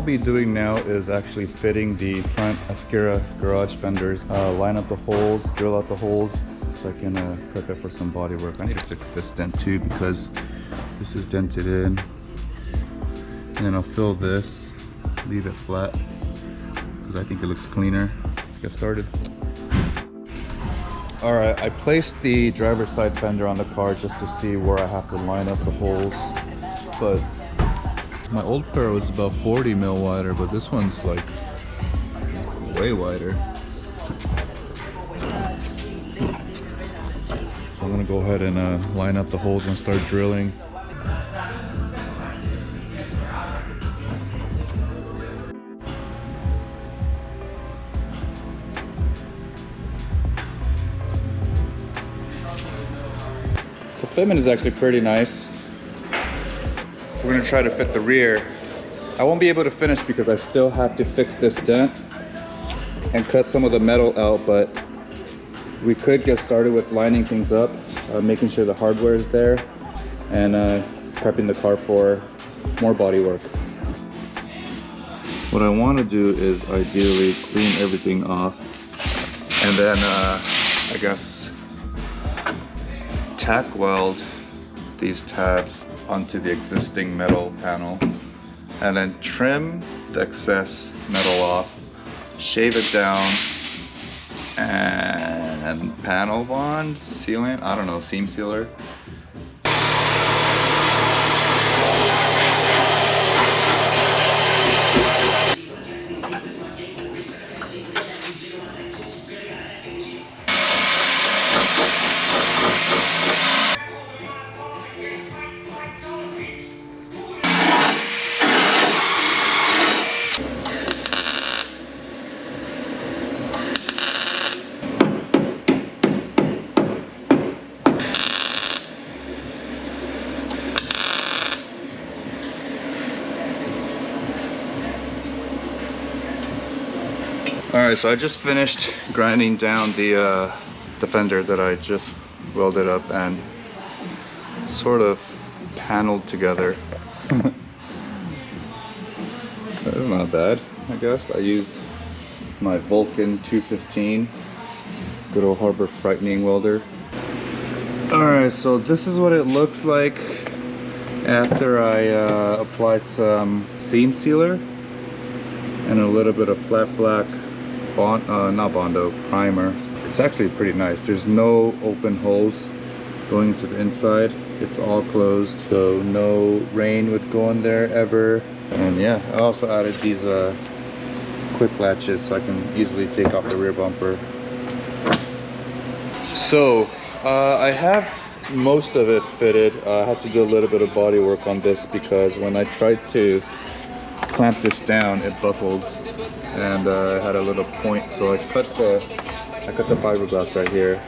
be doing now is actually fitting the front Ascura Garage fenders. Line up the holes, drill out the holes so I can prep it for some body work. I need to fix this dent too because this is dented in. And then I'll fill this, leave it flat because I think it looks cleaner. Let's get started. Alright, I placed the driver's side fender on the car just to see where I have to line up the holes. But my old pair was about 40 mil wider, but this one's like way wider. So I'm gonna go ahead and line up the holes and start drilling. The fitment is actually pretty nice. We're gonna try to fit the rear. I won't be able to finish because I still have to fix this dent and cut some of the metal out, but we could get started with lining things up, making sure the hardware is there, and prepping the car for more body work. What I want to do is ideally clean everything off and then I guess tack weld these tabs onto the existing metal panel and then trim the excess metal off, shave it down, and panel bond, sealant, I don't know, seam sealer. Alright, so I just finished grinding down the fender that I just welded up and sort of paneled together. That's not bad, I guess. I used my Vulcan 215, good old Harbor Frightening welder. Alright, so this is what it looks like after I applied some seam sealer and a little bit of flat black not Bondo, primer. It's actually pretty nice. There's no open holes going into the inside. It's all closed, so no rain would go in there ever. And yeah, I also added these quick latches so I can easily take off the rear bumper. So I have most of it fitted. I had to do a little bit of body work on this because when I tried to clamp this down, it buckled and I had a little point, so I cut the fiberglass right here.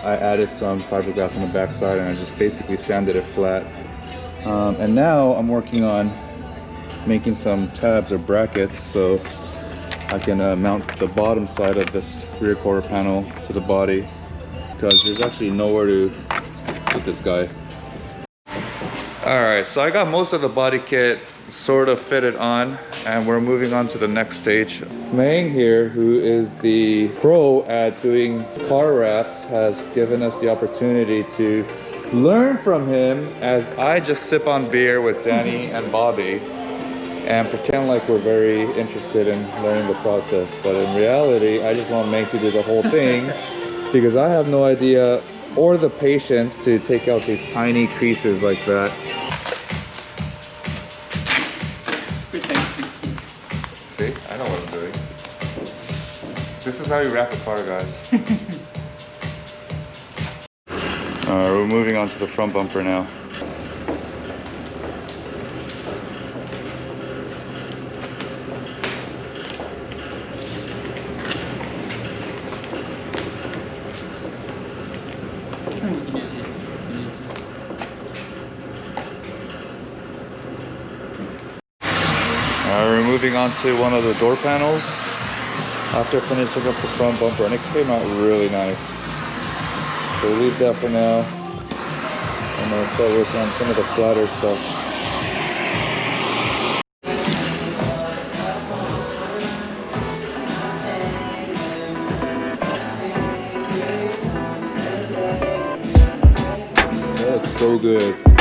I added some fiberglass on the back side and I just basically sanded it flat. And now I'm working on making some tabs or brackets so I can mount the bottom side of this rear quarter panel to the body because there's actually nowhere to put this guy. Alright, so I got most of the body kit sort of fitted on and we're moving on to the next stage. Mang here, who is the pro at doing car wraps, has given us the opportunity to learn from him as I just sip on beer with Danny and Bobby and pretend like we're very interested in learning the process. But in reality, I just want Mang to do the whole thing because I have no idea or the patience to take out these tiny creases like that. See, I know what I'm doing. This is how you wrap a car, guys. We're moving on to the front bumper now. We're moving on to one of the door panels after finishing up the front bumper, and it came out really nice. So we'll leave that for now. I'm gonna start working on some of the flatter stuff. so good.